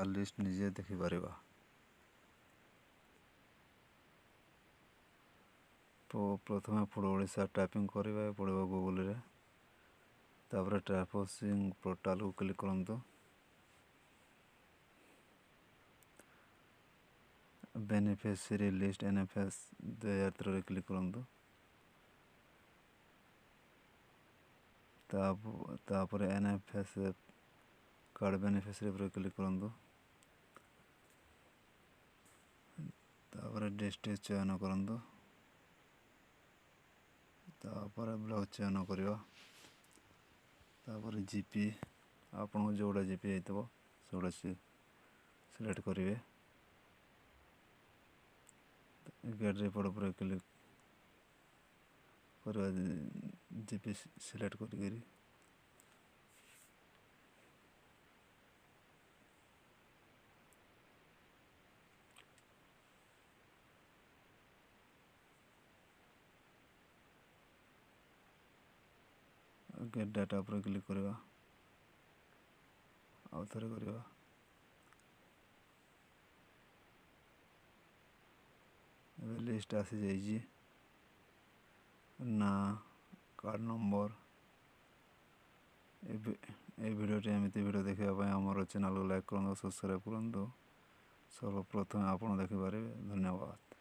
List निजे देखिपर। प्रथम food Odisha typing करने पड़ो गूगल रे। तापर ट्राफोसिंग पोर्टाल को क्लिक करूँ। बेनिफिशियरी लिस्ट NFS 2013 क्लिक करूँ। तापर NFS कार्ड बेनिफिशियरी पर क्लिक करूँ। तापर डिस्ट्रिक्ट चयन करूँ। तापर ब्लॉक चयन करवा। तापर जीपी आपन जोड़ा जीपी होता सेगुड़ा सिलेक्ट करेंगे। गेट रिपोर्ट पर क्लिक करवा। जीपी सिलेक्ट करी गेट डाटा पर क्लिक करवा। आउ थे करवा। लिस्ट आसी जाइए ना कार्ड नंबर। ये वीडियोटी एमती वीडियो देखापी आमर चैनल को लाइक करूँ, सब्सक्राइब करूँ। सर्वप्रथम आप देखिपारे। धन्यवाद।